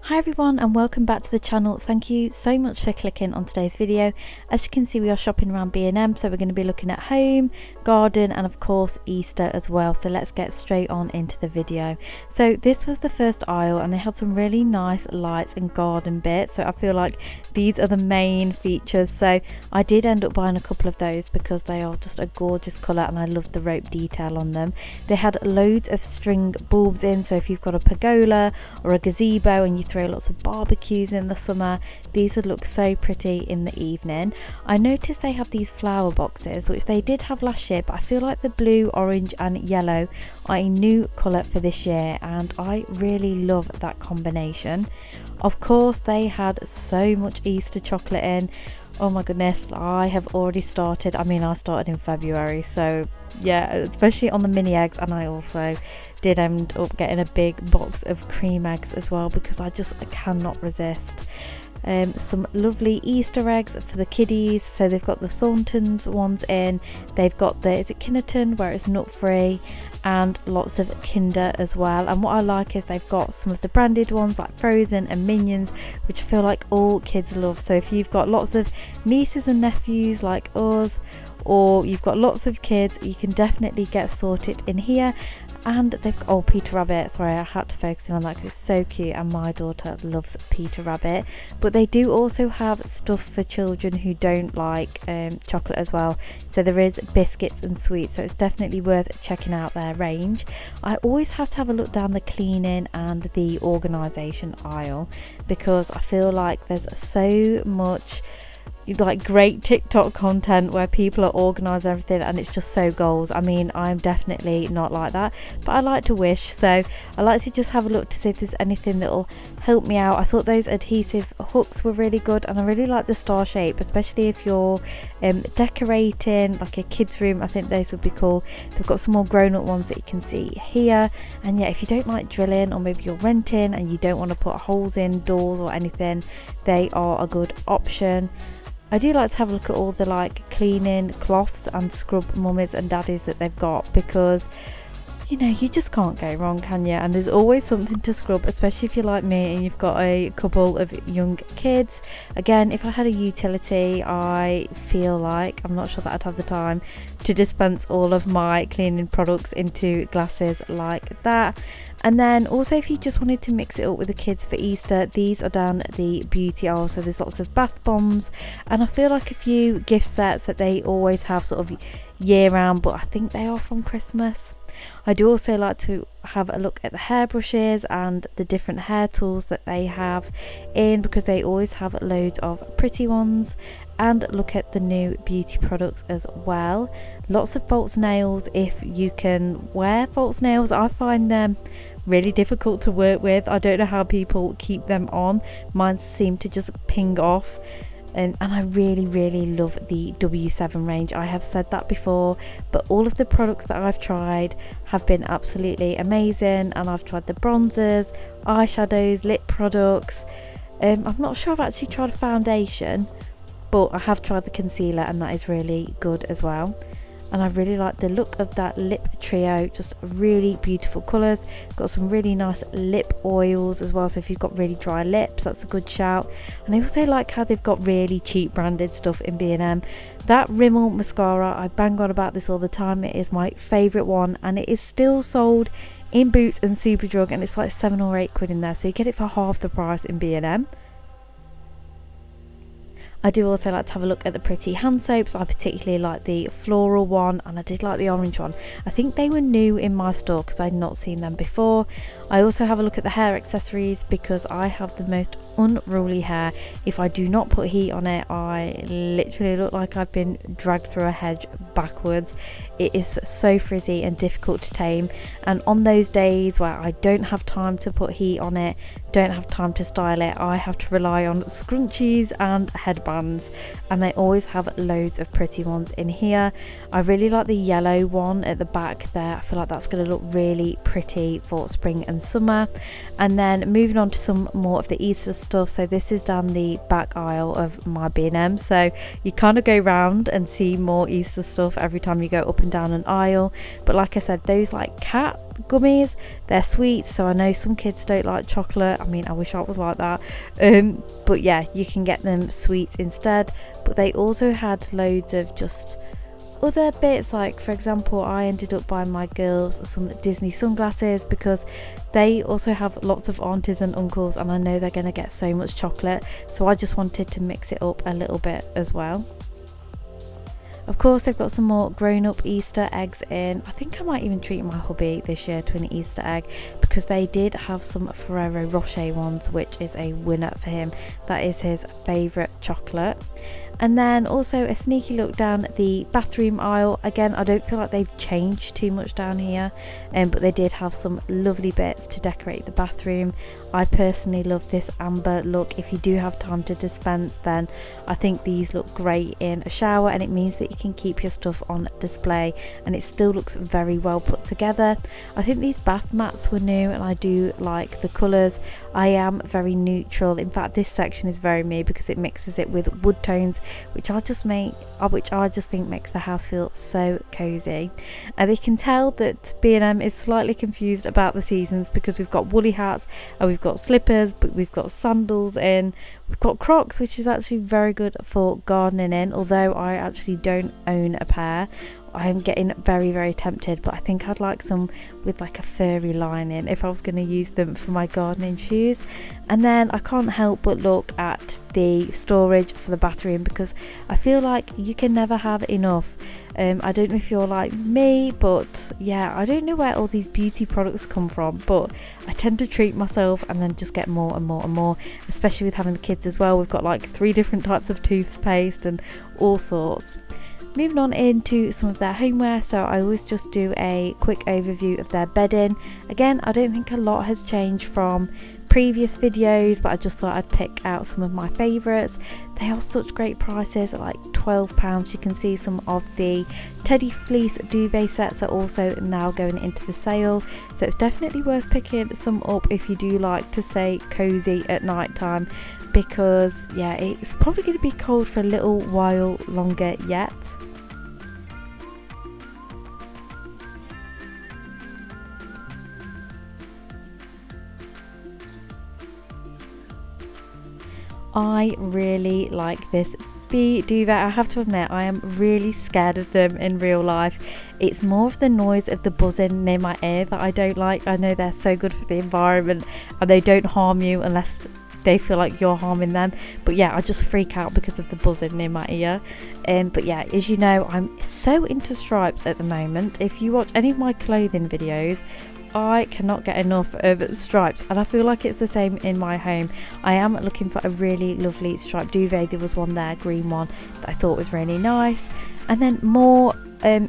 Hi everyone and welcome back to the channel. Thank you so much for clicking on today's video. As you can see, we are shopping around B&M, so we're going to be looking at home, garden and of course Easter as well. So let's get straight on into the video. So this was the first aisle and they had some really nice lights and garden bits, so I feel like these are the main features. So I did end up buying a couple of those because they are just a gorgeous colour and I love the rope detail on them. They had loads of string bulbs in, so if you've got a pergola or a gazebo and you throw lots of barbecues in the summer, these would look so pretty in the evening. I noticed they have these flower boxes, which they did have last year, but I feel like the blue, orange and yellow are a new colour for this year and I really love that combination. Of course they had so much Easter chocolate in. Oh my goodness, I have already started. I started in February, so yeah, especially on the mini eggs, and I also did end up getting a big box of cream eggs as well because I cannot resist. Some lovely Easter eggs for the kiddies, so they've got the Thorntons ones in, they've got the, is it Kinderton where it's nut free, and lots of Kinder as well. And what I like is they've got some of the branded ones like Frozen and Minions, which I feel like all kids love. So if you've got lots of nieces and nephews like us, or you've got lots of kids, you can definitely get sorted in here. And they've got, oh, Peter Rabbit, sorry, I had to focus in on that because it's so cute and my daughter loves Peter Rabbit. But they do also have stuff for children who don't like chocolate as well, so there is biscuits and sweets, so it's definitely worth checking out their range. I always have to have a look down the cleaning and the organisation aisle because I feel like there's so much like great TikTok content where people are organising everything and it's just so goals. I'm definitely not like that, but I like to wish, so I like to just have a look to see if there's anything that will help me out. I thought those adhesive hooks were really good and I really like the star shape, especially if you're decorating like a kids room. I think those would be cool. They've got some more grown-up ones that you can see here, and yeah, if you don't like drilling or maybe you're renting and you don't want to put holes in doors or anything, they are a good option. I do like to have a look at all the like cleaning cloths and scrub mummies and daddies that they've got because you know, you just can't go wrong, can you? And there's always something to scrub, especially if you're like me and you've got a couple of young kids. Again, if I had a utility, I feel like I'm not sure that I'd have the time to dispense all of my cleaning products into glasses like that. And then also if you just wanted to mix it up with the kids for Easter, these are down the beauty aisle, so there's lots of bath bombs and I feel like a few gift sets that they always have sort of year round, but I think they are from Christmas. I do also like to have a look at the hairbrushes and the different hair tools that they have in because they always have loads of pretty ones, and look at the new beauty products as well. Lots of false nails if you can wear false nails. I find them really difficult to work with. I don't know how people keep them on. Mine seem to just ping off. And I really love the W7 range. I have said that before, but all of the products that I've tried have been absolutely amazing, and I've tried the bronzers, eyeshadows, lip products. I'm not sure I've actually tried a foundation, but I have tried the concealer and that is really good as well. And I really like the look of that lip trio, just really beautiful colours. Got some really nice lip oils as well, so if you've got really dry lips, that's a good shout. And I also like how they've got really cheap branded stuff in B&M. That Rimmel mascara, I bang on about this all the time, it is my favourite one and it is still sold in Boots and Superdrug and it's like 7 or 8 quid in there, so you get it for half the price in B&M. I do also like to have a look at the pretty hand soaps. I particularly like the floral one and I did like the orange one. I think they were new in my store because I'd not seen them before. I also have a look at the hair accessories because I have the most unruly hair. If I do not put heat on it, I literally look like I've been dragged through a hedge backwards. It is so frizzy and difficult to tame, and on those days where I don't have time to put heat on it, don't have time to style it, I have to rely on scrunchies and headbands, and they always have loads of pretty ones in here. I really like the yellow one at the back there. I feel like that's going to look really pretty for spring and summer. And then moving on to some more of the Easter stuff, so this is down the back aisle of my B&M, so you kind of go round and see more Easter stuff every time you go up and down an aisle. But like I said, those like cat gummies. They're sweet, so I know some kids don't like chocolate. I mean, I wish I was like that. But yeah, you can get them sweets instead. But they also had loads of just other bits, like for example, I ended up buying my girls some Disney sunglasses because they also have lots of aunties and uncles, and I know they're going to get so much chocolate, so I just wanted to mix it up a little bit as well. Of course, they've got some more grown-up Easter eggs in. I think I might even treat my hubby this year to an Easter egg, because they did have some Ferrero Rocher ones, which is a winner for him. That is his favourite chocolate. And then also a sneaky look down the bathroom aisle. Again, I don't feel like they've changed too much down here, but they did have some lovely bits to decorate the bathroom. I personally love this amber look. If you do have time to dispense, then I think these look great in a shower, and it means that you can keep your stuff on display and it still looks very well put together. I think these bath mats were new, and I do like the colours. I am very neutral. In fact, this section is very me because it mixes it with wood tones, which I just think makes the house feel so cozy. And they can tell that B&M is slightly confused about the seasons, because we've got woolly hats and we've got slippers, but we've got sandals in, we've got Crocs, which is actually very good for gardening in, although I actually don't own a pair. I am getting very, very tempted, but I think I'd like some with like a furry lining if I was going to use them for my gardening shoes. And then I can't help but look at the storage for the bathroom, because I feel like you can never have enough. I don't know if you're like me, but yeah, I don't know where all these beauty products come from, but I tend to treat myself and then just get more and more and more, especially with having the kids as well. We've got like 3 different types of toothpaste and all sorts. Moving on into some of their homeware, so I always just do a quick overview of their bedding. Again, I don't think a lot has changed from previous videos, but I just thought I'd pick out some of my favourites. They are such great prices at like £12. You can see some of the teddy fleece duvet sets are also now going into the sale, so it's definitely worth picking some up if you do like to stay cozy at night time, because yeah, it's probably going to be cold for a little while longer yet. I really like this bee duvet. I have to admit, I am really scared of them in real life. It's more of the noise of the buzzing near my ear that I don't like. I know they're so good for the environment and they don't harm you unless they feel like you're harming them, but yeah, I just freak out because of the buzzing near my ear. But yeah, as you know, I'm so into stripes at the moment. If you watch any of my clothing videos, I cannot get enough of stripes, and I feel like it's the same in my home. I am looking for a really lovely striped duvet. There was one there, green one, that I thought was really nice. And then more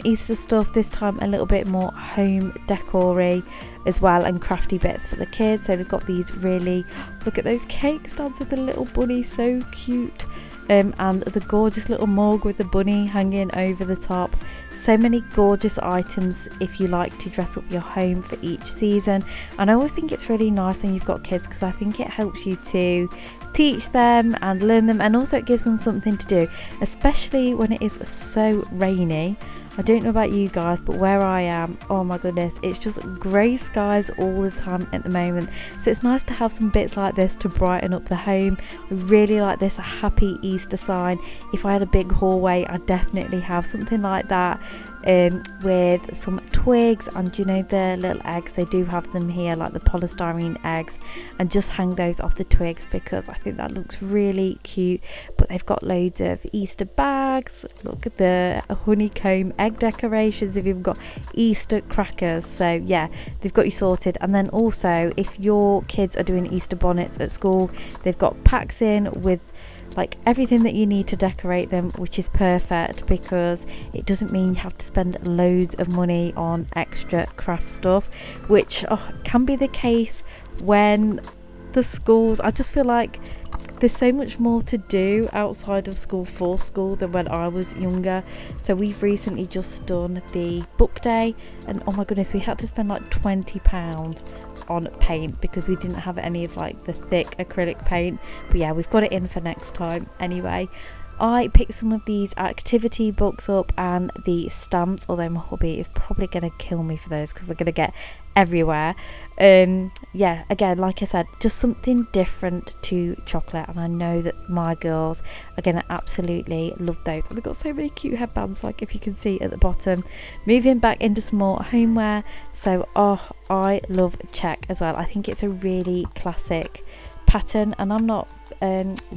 Easter stuff, this time a little bit more home decor-y as well, and crafty bits for the kids. So they've got these really, look at those cake stands with the little bunny, so cute. And the gorgeous little mug with the bunny hanging over the top. So many gorgeous items if you like to dress up your home for each season. And I always think it's really nice when you've got kids, because I think it helps you to teach them and learn them, and also it gives them something to do, especially when it is so rainy. I don't know about you guys, but where I am, oh my goodness, it's just grey skies all the time at the moment. So it's nice to have some bits like this to brighten up the home. I really like this, a happy Easter sign. If I had a big hallway, I'd definitely have something like that, with some twigs and, you know, the little eggs. They do have them here, like the polystyrene eggs, and just hang those off the twigs because I think that looks really cute. But they've got loads of Easter bags. Look at the honeycomb egg decorations. They've even got Easter crackers. So yeah, they've got you sorted. And then also, if your kids are doing Easter bonnets at school, they've got packs in with like everything that you need to decorate them, which is perfect because it doesn't mean you have to spend loads of money on extra craft stuff, which can be the case when the schools, I just feel like there's so much more to do outside of school for school than when I was younger. So we've recently just done the book day, and oh my goodness, we had to spend like £20 on paint because we didn't have any of like the thick acrylic paint. But yeah, we've got it in for next time anyway. I picked some of these activity books up and the stamps, although my hubby is probably going to kill me for those because they're going to get everywhere. Yeah, again, like I said, just something different to chocolate, and I know that my girls are going to absolutely love those. And they've got so many cute headbands, like if you can see at the bottom. Moving back into some more homeware, so I love check as well. I think it's a really classic pattern, and I'm not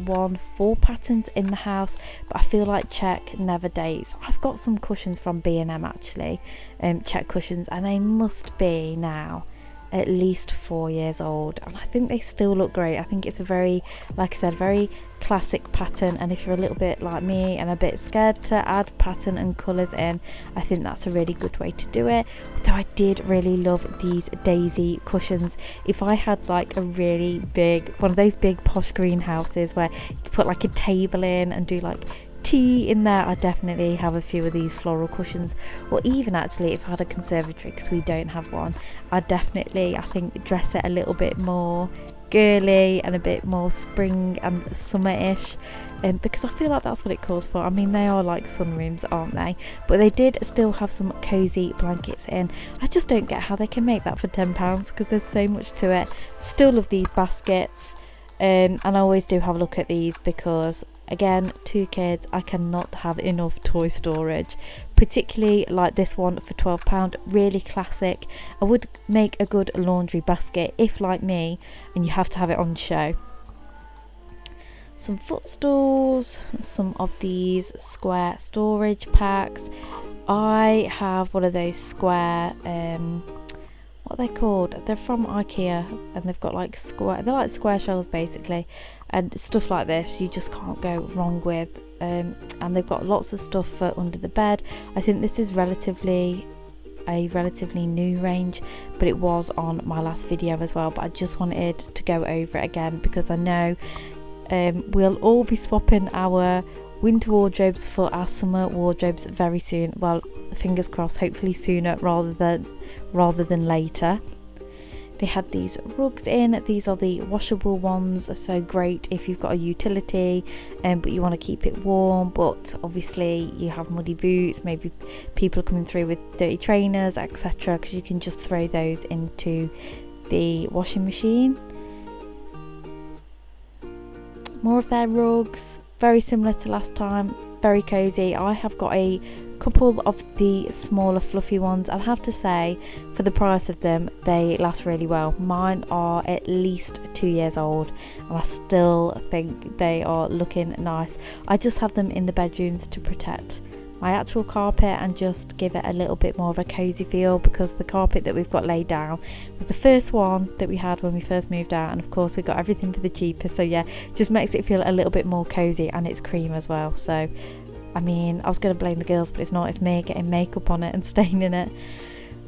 one for patterns in the house, but I feel like check never dates. I've got some cushions from B&M actually, check cushions, and they must be now at least 4 years old, and I think they still look great. I think it's a very, like I said, very classic pattern, and if you're a little bit like me and a bit scared to add pattern and colours in, I think that's a really good way to do it. Although I did really love these daisy cushions. If I had like a really big one of those big posh greenhouses where you put like a table in and do like tea in there, I definitely have a few of these floral cushions. Or even actually, if I had a conservatory, because we don't have one, I'd definitely, I think, dress it a little bit more girly and a bit more spring and summer-ish, because I feel like that's what it calls for. I mean, they are like sunrooms, aren't they? But they did still have some cozy blankets in. I just don't get how they can make that for £10, because there's so much to it. Still love these baskets, and I always do have a look at these because, again, 2 kids, I cannot have enough toy storage, particularly like this one for £12, really classic. I would make a good laundry basket if, like me, and you have to have it on show. Some footstools, some of these square storage packs. I have one of those square, what are they called? They're from IKEA, and they've got like square, they're like square shelves basically, and stuff like this you just can't go wrong with. And they've got lots of stuff for under the bed. I think this is a relatively new range, but it was on my last video as well, but I just wanted to go over it again because I know we'll all be swapping our winter wardrobes for our summer wardrobes very soon. Well, fingers crossed, hopefully sooner rather than later. They had these rugs in. These are the washable ones, so great if you've got a utility but you want to keep it warm, but obviously you have muddy boots, maybe people are coming through with dirty trainers, etc., because you can just throw those into the washing machine. More of their rugs, very similar to last time, very cozy. I have got a couple of the smaller fluffy ones. I'll have to say, for the price of them, they last really well. Mine are at least 2 years old, and I still think they are looking nice. I just have them in the bedrooms to protect my actual carpet and just give it a little bit more of a cozy feel, because the carpet that we've got laid down was the first one that we had when we first moved out, and of course we got everything for the cheapest, so yeah, just makes it feel a little bit more cozy, and it's cream as well. So I mean, I was going to blame the girls, but it's not, it's me getting makeup on it and staining it.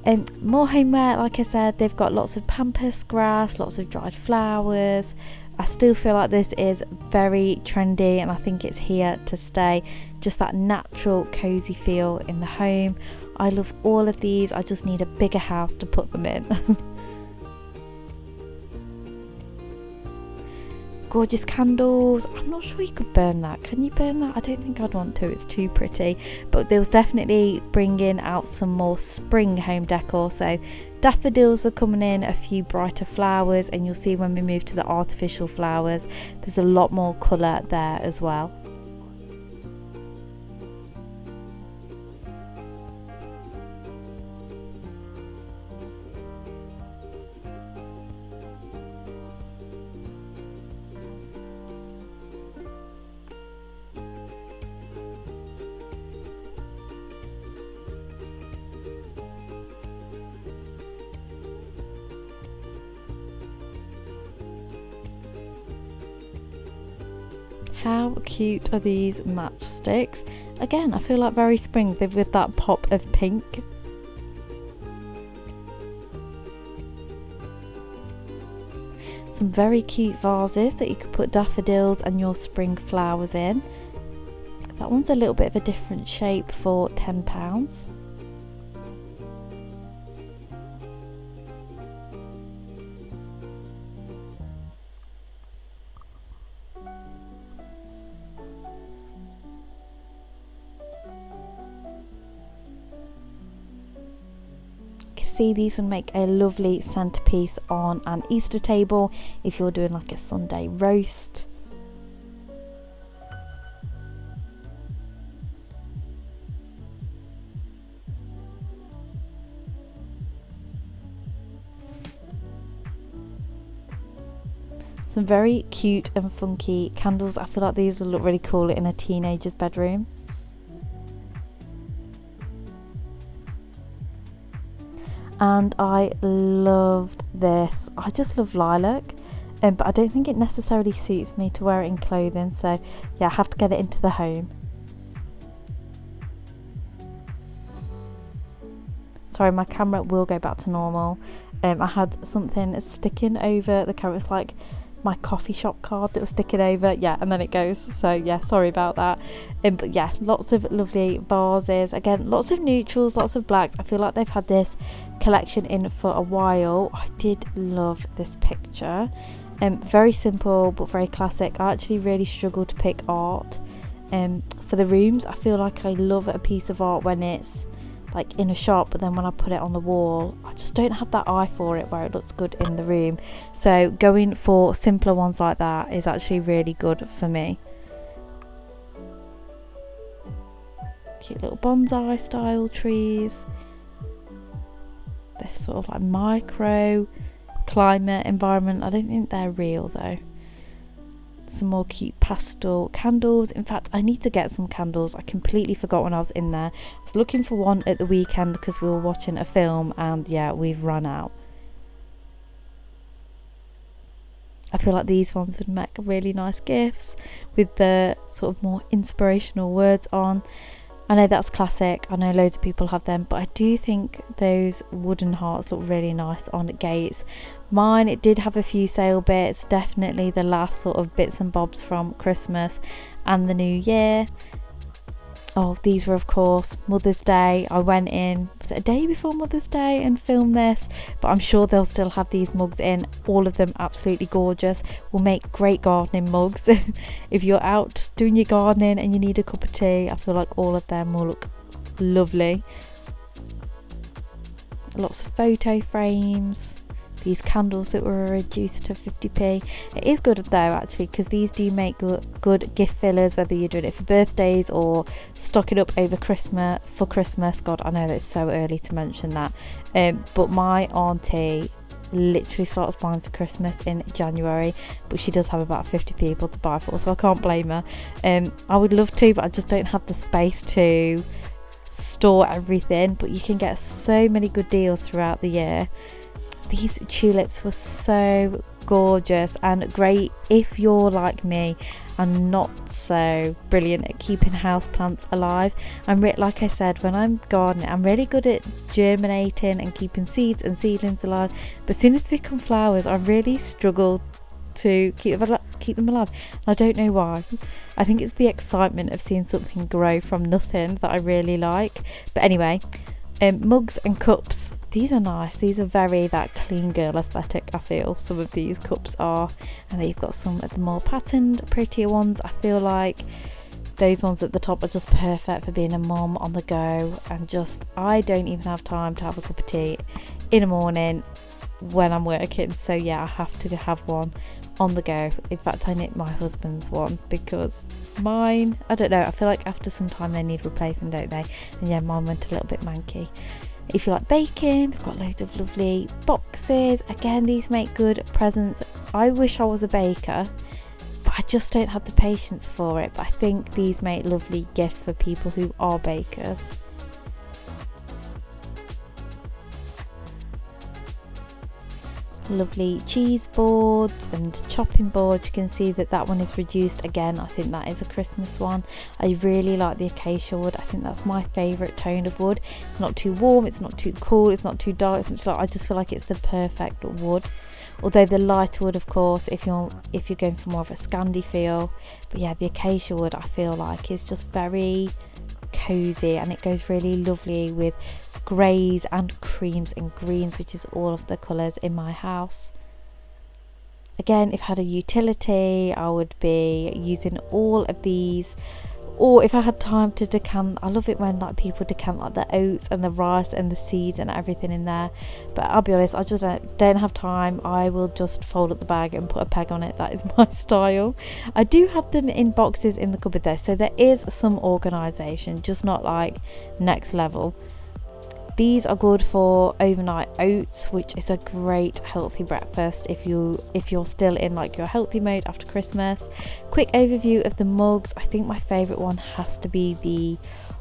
And more homeware, like I said, they've got lots of pampas grass, lots of dried flowers. I still feel like this is very trendy, and I think it's here to stay. Just that natural cozy feel in the home. I love all of these. I just need a bigger house to put them in. Gorgeous candles. I'm not sure you could burn that. Can you burn that? I don't think I'd want to, it's too pretty. But there was definitely bringing out some more spring home decor. So daffodils are coming in, a few brighter flowers, and you'll see when we move to the artificial flowers, there's a lot more colour there as well. How cute are these matchsticks? Again, I feel like very spring with that pop of pink. Some very cute vases that you could put daffodils and your spring flowers in. That one's a little bit of a different shape for £10. see these would make a lovely centerpiece on an Easter table if you're doing like a Sunday roast. Some very cute and funky candles. I feel like these will look really cool in a teenager's bedroom. And I loved this. I just love lilac, but I don't think it necessarily suits me to wear it in clothing, so yeah, I have to get it into the home. Sorry, my camera will go back to normal. I had something sticking over the camera. It's like my coffee shop card that was sticking over, yeah, and then it goes, so yeah, sorry about that. But yeah, lots of lovely vases, again lots of neutrals, lots of blacks. I feel like they've had this collection in for a while. I did love this picture, very simple but very classic. I actually really struggle to pick art for the rooms. I feel like I love a piece of art when it's like in a shop, but then when I put it on the wall, I just don't have that eye for it where it looks good in the room. So going for simpler ones like that is actually really good for me. Cute little bonsai style trees. They're sort of like micro climate environment. I don't think they're real though. Some more cute pastel candles. In fact, I need to get some candles. I completely forgot when I was in there. I was looking for one at the weekend because we were watching a film, and yeah, we've run out. I feel like these ones would make really nice gifts with the sort of more inspirational words on. I know that's classic, I know loads of people have them, but I do think those wooden hearts look really nice on gates. Mine, it did have a few sale bits, definitely the last sort of bits and bobs from Christmas and the New Year. Oh, these were of course Mother's Day. I went in, was it a day before Mother's Day, and filmed this, but I'm sure they'll still have these mugs in. All of them absolutely gorgeous, will make great gardening mugs. If you're out doing your gardening and you need a cup of tea, I feel like all of them will look lovely. Lots of photo frames. These candles that were reduced to 50p. It is good though actually, because these do make good gift fillers, whether you're doing it for birthdays or stocking up over Christmas, for Christmas. God, I know that it's so early to mention that, but my auntie literally starts buying for Christmas in January, but she does have about 50 people to buy for, so I can't blame her. I would love to, but I just don't have the space to store everything, but you can get so many good deals throughout the year. These tulips were so gorgeous and great if you're like me and not so brilliant at keeping houseplants alive. Like I said, when I'm gardening, I'm really good at germinating and keeping seeds and seedlings alive, but as soon as they become flowers, I really struggle to keep them alive. I don't know why. I think it's the excitement of seeing something grow from nothing that I really like. But anyway, mugs and cups, these are nice. These are very that clean girl aesthetic, I feel some of these cups are. And then you've got some of the more patterned, prettier ones. I feel like those ones at the top are just perfect for being a mum on the go, and just, I don't even have time to have a cup of tea in the morning when I'm working, so yeah, I have to have one on the go. In fact, I knit my husband's one because mine, I don't know, I feel like after some time they need replacing, don't they? And yeah, mine went a little bit manky. If you like baking, they've got loads of lovely boxes. Again, these make good presents. I wish I was a baker, but I just don't have the patience for it. But I think these make lovely gifts for people who are bakers. Lovely cheese boards and chopping boards. You can see that one is reduced again. I think that is a Christmas one. I really like the acacia wood. I think that's my favourite tone of wood. It's not too warm, it's not too cool, it's not too dark, it's not too light. I just feel like it's the perfect wood. Although the lighter wood, of course, if you're going for more of a Scandi feel. But yeah, the acacia wood I feel like is just very cozy, and it goes really lovely with greys and creams and greens, which is all of the colours in my house. Again, if I had a utility, I would be using all of these Or if I had time to decant, I love it when like people decant like the oats and the rice and the seeds and everything in there. But I'll be honest, I just don't have time. I will just fold up the bag and put a peg on it. That is my style. I do have them in boxes in the cupboard though, so there is some organisation, just not like next level. These are good for overnight oats, which is a great healthy breakfast if you're still in like your healthy mode after Christmas. Quick overview of the mugs. I think my favourite one has to be the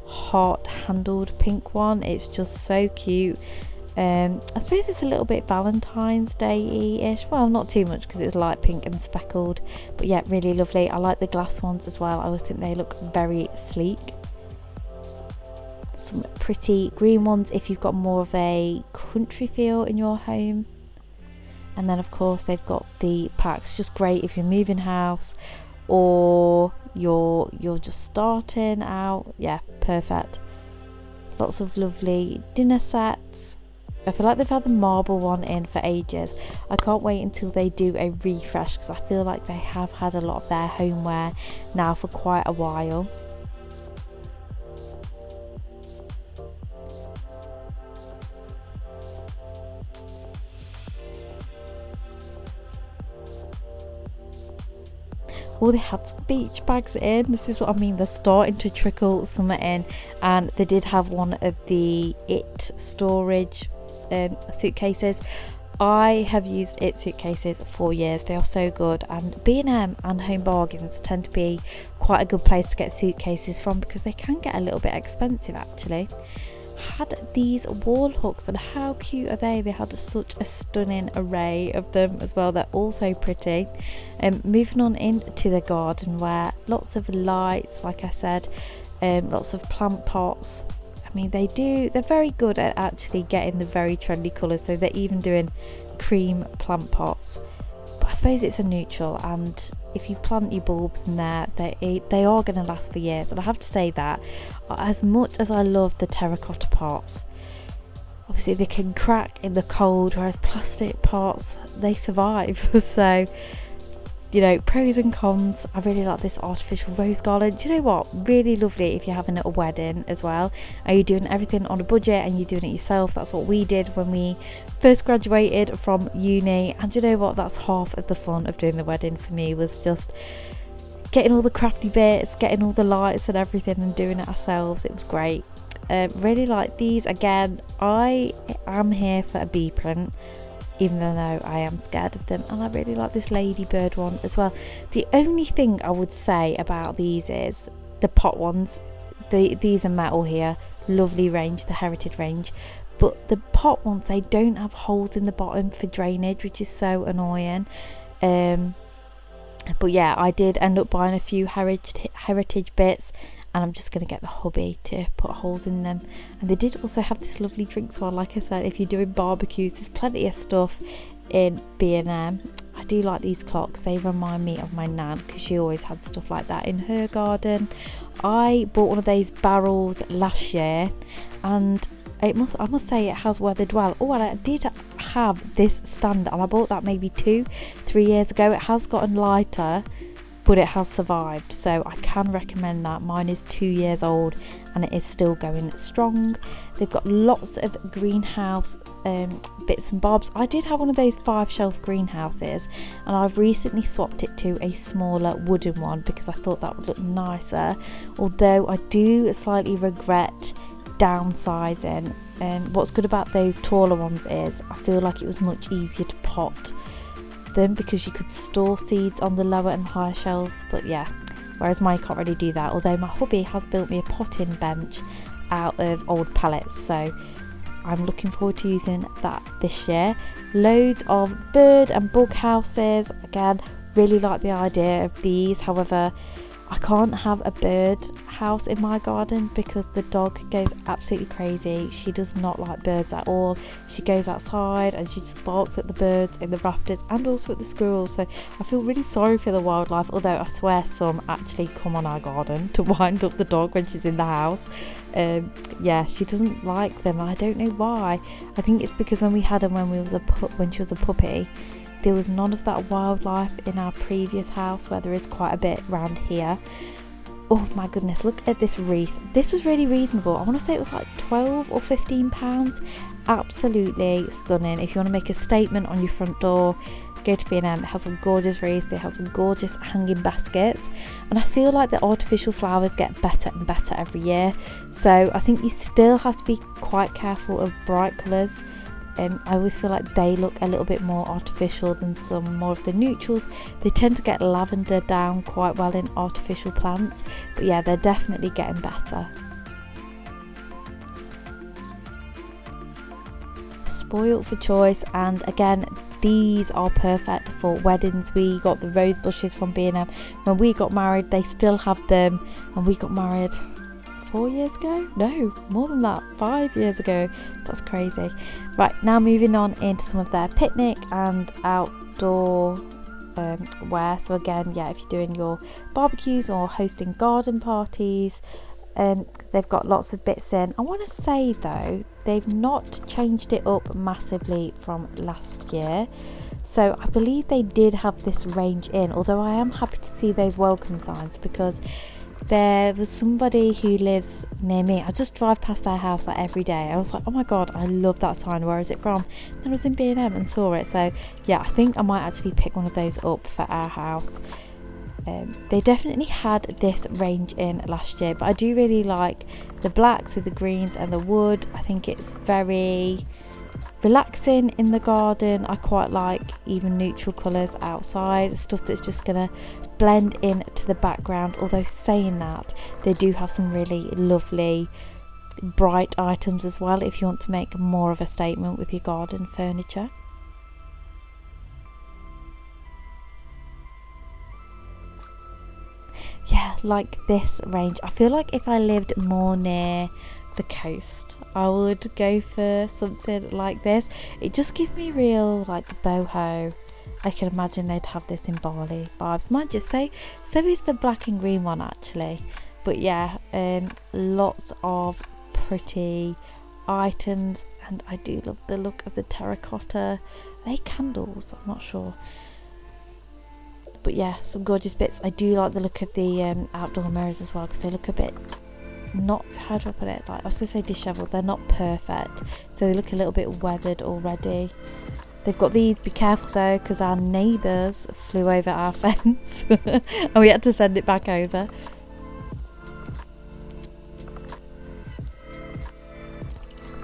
heart handled pink one. It's just so cute. I suppose it's a little bit Valentine's Day-ish. Well, not too much because it's light pink and speckled, but yeah, really lovely. I like the glass ones as well. I always think they look very sleek. Some pretty green ones if you've got more of a country feel in your home. And then of course they've got the packs, just great if you're moving house or you're just starting out. Yeah, perfect. Lots of lovely dinner sets. I feel like they've had the marble one in for ages. I can't wait until they do a refresh because I feel like they have had a lot of their homeware now for quite a while. Oh, they had some beach bags in. This is what I mean, they're starting to trickle some in. And they did have one of the It storage suitcases. I have used It suitcases for years. They are so good, and B&M and Home Bargains tend to be quite a good place to get suitcases from because they can get a little bit expensive actually. Had these wall hooks, and how cute are they? They had such a stunning array of them as well. They're all so pretty. Moving on into the garden, where lots of lights, like I said, lots of plant pots. I mean, they're very good at actually getting the very trendy colours, so they're even doing cream plant pots. But I suppose it's a neutral, and if you plant your bulbs in there, they are going to last for years. And I have to say that as much as I love the terracotta pots, obviously they can crack in the cold, whereas plastic pots, they survive. So, you know, pros and cons. I really like this artificial rose garland. Do you know what? Really lovely if you're having a wedding as well. Are you doing everything on a budget and you're doing it yourself? That's what we did when we first graduated from uni. And do you know what? That's half of the fun of doing the wedding for me, was just getting all the crafty bits, getting all the lights and everything and doing it ourselves. It was great. Really like these. Again, I am here for a bee print, even though I am scared of them, and I really like this ladybird one as well. The only thing I would say about these is the pot ones. These are metal here, lovely range, the heritage range, but the pot ones, they don't have holes in the bottom for drainage, which is so annoying. But yeah, I did end up buying a few heritage bits, and I'm just going to get the hubby to put holes in them. And they did also have this lovely drink swell. Like I said, if you're doing barbecues, there's plenty of stuff in B&M. I do like these clocks. They remind me of my nan because she always had stuff like that in her garden. I bought one of those barrels last year, and I must say it has weathered well. Oh, and I did have this stand, and I bought that maybe 2-3 years ago. It has gotten lighter, but it has survived, so I can recommend that. Mine is 2 years old and it is still going strong. They've got lots of greenhouse bits and bobs. I did have one of those 5-shelf greenhouses, and I've recently swapped it to a smaller wooden one because I thought that would look nicer, although I do slightly regret downsizing. What's good about those taller ones is I feel like it was much easier to pot them because you could store seeds on the lower and higher shelves. But yeah, whereas mine can't really do that, although my hubby has built me a potting bench out of old pallets, so I'm looking forward to using that this year. Loads of bird and bug houses. Again, really like the idea of these. However, I can't have a bird house in my garden because the dog goes absolutely crazy. She does not like birds at all. She goes outside and she just barks at the birds in the rafters and also at the squirrels. So I feel really sorry for the wildlife, although I swear some actually come on our garden to wind up the dog when she's in the house. Yeah, she doesn't like them. I don't know why. I think it's because when we had her when she was a puppy, there was none of that wildlife in our previous house, where there is quite a bit around here. Oh my goodness, look at this wreath. This was really reasonable. I want to say it was like 12 or 15 pounds. Absolutely stunning. If you want to make a statement on your front door, go to B&M. It has some gorgeous wreaths, it has some gorgeous hanging baskets, and I feel like the artificial flowers get better and better every year, so I think you still have to be quite careful of bright colours. I always feel like they look a little bit more artificial than some more of the neutrals. They tend to get lavender down quite well in artificial plants, but yeah, they're definitely getting better. Spoiled for choice, and again, these are perfect for weddings. We got the rose bushes from B&M when we got married. They still have them, and we got married 4 years ago? No, more than that, 5 years ago. That's crazy. Right, now moving on into some of their picnic and outdoor wear. So again, yeah, if you're doing your barbecues or hosting garden parties, they've got lots of bits in. I want to say though, they've not changed it up massively from last year, so I believe they did have this range in, although I am happy to see those welcome signs, because there was somebody who lives near me. I just drive past their house like every day. I was like, oh my god, I love that sign, where is it from? And I was in B&M and saw it, so yeah, I think I might actually pick one of those up for our house. They definitely had this range in last year, but I do really like the blacks with the greens and the wood. I think it's very relaxing in the garden. I quite like even neutral colours outside, stuff that's just gonna blend in to the background. Although saying that, they do have some really lovely bright items as well if you want to make more of a statement with your garden furniture. Yeah, like this range. I feel like if I lived more near the coast, I would go for something like this. It just gives me real like boho. I can imagine they'd have this in Bali vibes. Might just say so is the black and green one actually. But yeah, lots of pretty items, and I do love the look of the terracotta. Are they candles? I'm not sure. But yeah, some gorgeous bits. I do like the look of the outdoor mirrors as well, because they look a bit, not, how do I put it, like I was going to say disheveled, they're not perfect, so they look a little bit weathered already. They've got these, be careful though, because our neighbours flew over our fence and we had to send it back over.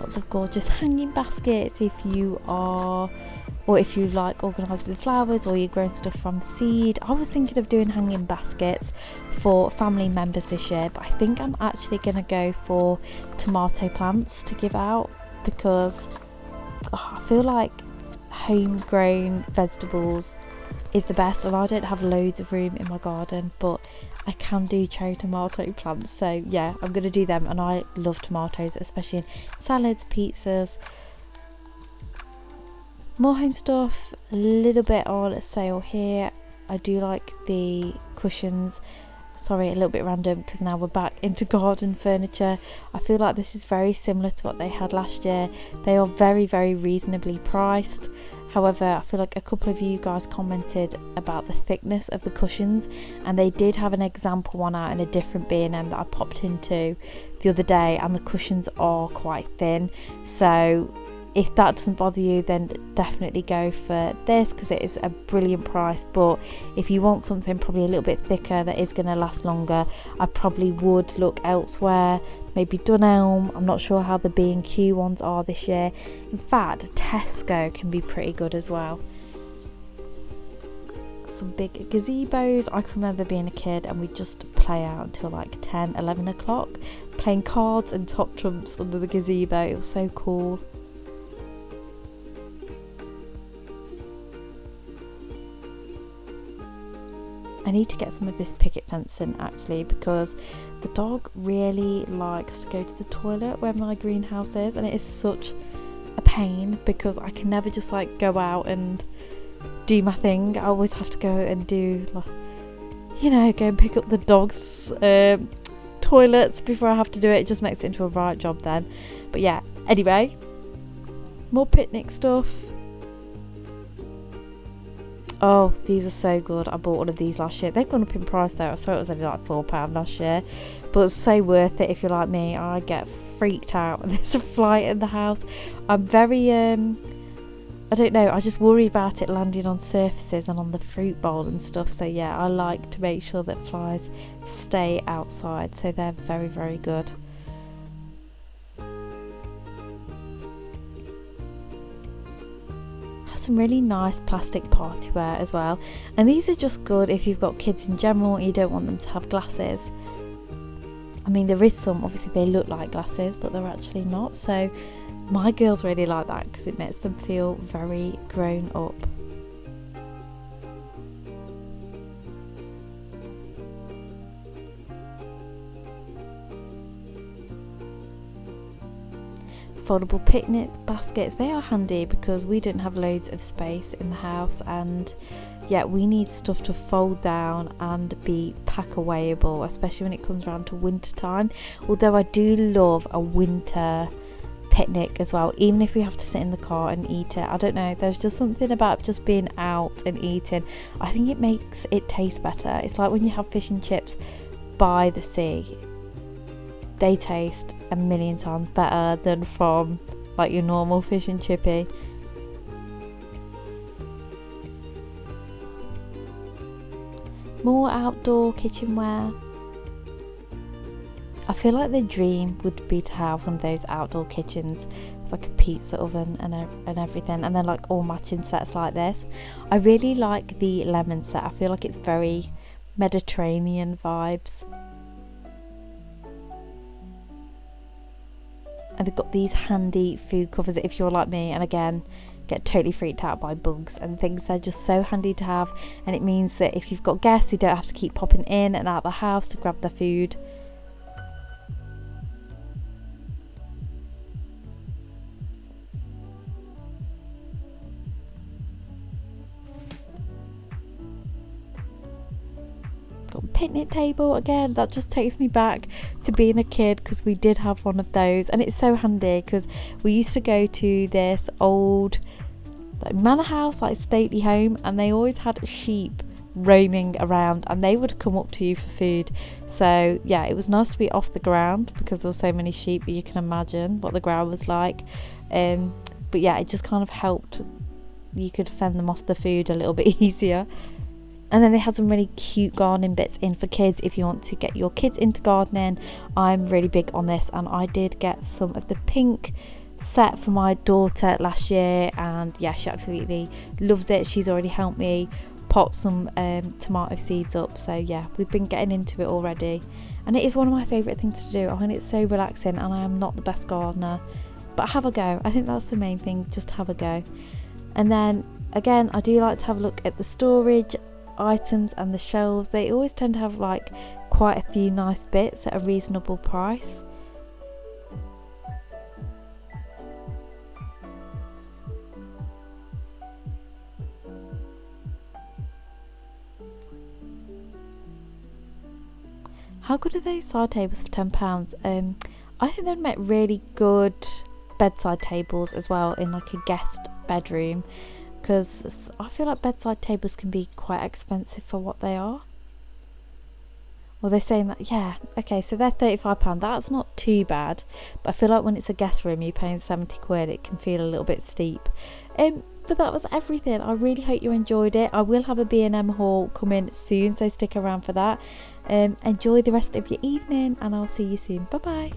Lots of gorgeous hanging baskets if you are, or if you like organising the flowers, or you're growing stuff from seed. I was thinking of doing hanging baskets for family members this year, but I think I'm actually going to go for tomato plants to give out, because I feel like homegrown vegetables is the best, and I don't have loads of room in my garden, but I can do cherry tomato plants, so yeah, I'm going to do them. And I love tomatoes, especially in salads, pizzas. More home stuff, a little bit on sale here. I do like the cushions. Sorry, a little bit random, because now we're back into garden furniture. I feel like this is very similar to what they had last year. They are very, very reasonably priced. However, I feel like a couple of you guys commented about the thickness of the cushions, and they did have an example one out in a different B&M that I popped into the other day, and the cushions are quite thin. So if that doesn't bother you, then definitely go for this, because it is a brilliant price. But if you want something probably a little bit thicker that is going to last longer, I probably would look elsewhere, maybe Dunelm. I'm not sure how the B&Q ones are this year. In fact, Tesco can be pretty good as well. Some big gazebos. I can remember being a kid and we'd just play out until like 10, 11 o'clock, playing cards and top trumps under the gazebo. It was so cool. I need to get some of this picket fencing actually, because the dog really likes to go to the toilet where my greenhouse is, and it is such a pain because I can never just like go out and do my thing. I always have to go and do, like, you know, go and pick up the dog's toilets before I have to do it. It just makes it into a right job then. But yeah, anyway, more picnic stuff. Oh, these are so good. I bought one of these last year. They've gone up in price though. I thought it was only like £4 last year, but it's so worth it if you're like me. I get freaked out when there's a fly in the house. I'm very I don't know, I just worry about it landing on surfaces and on the fruit bowl and stuff. So yeah, I like to make sure that flies stay outside. So they're very, very good. Has some really nice plastic partyware as well. And these are just good if you've got kids in general and you don't want them to have glasses. I mean, there is some, obviously they look like glasses, but they're actually not. So my girls really like that because it makes them feel very grown up. Foldable picnic baskets, they are handy because we don't have loads of space in the house, and yeah, we need stuff to fold down and be pack awayable, especially when it comes around to winter time. Although I do love a winter picnic as well, even if we have to sit in the car and eat it. I don't know, there's just something about just being out and eating. I think it makes it taste better. It's like when you have fish and chips by the sea, they taste a million times better than from like your normal fish and chippy. More outdoor kitchenware. I feel like the dream would be to have one of those outdoor kitchens with like a pizza oven and everything, and then like all matching sets like this. I really like the lemon set. I feel like it's very Mediterranean vibes. And they've got these handy food covers if you're like me, and again get totally freaked out by bugs and things. They're just so handy to have, and it means that if you've got guests, you don't have to keep popping in and out of the house to grab their food. Got a picnic table again, that just takes me back to being a kid because we did have one of those, and it's so handy because we used to go to this old like manor house, like stately home, and they always had sheep roaming around and they would come up to you for food. So yeah, it was nice to be off the ground because there were so many sheep, but you can imagine what the ground was like. But yeah, it just kind of helped, you could fend them off the food a little bit easier. And then they had some really cute gardening bits in for kids if you want to get your kids into gardening. I'm really big on this, and I did get some of the pink set for my daughter last year, and yeah, she absolutely loves it. She's already helped me pop some tomato seeds up, so yeah, we've been getting into it already, and it is one of my favourite things to do. I find it so relaxing, and I am not the best gardener, but have a go. I think that's the main thing, just have a go. And then again, I do like to have a look at the storage items and the shelves. They always tend to have like quite a few nice bits at a reasonable price. How good are those side tables for £10? I think they'd make really good bedside tables as well in like a guest bedroom, because I feel like bedside tables can be quite expensive for what they are. Well, they're saying that, yeah, okay, so they're £35. That's not too bad, but I feel like when it's a guest room, you're paying 70 quid, it can feel a little bit steep. But that was everything. I really hope you enjoyed it. I will have a B&M haul coming soon, so stick around for that. Enjoy the rest of your evening, and I'll see you soon. Bye bye.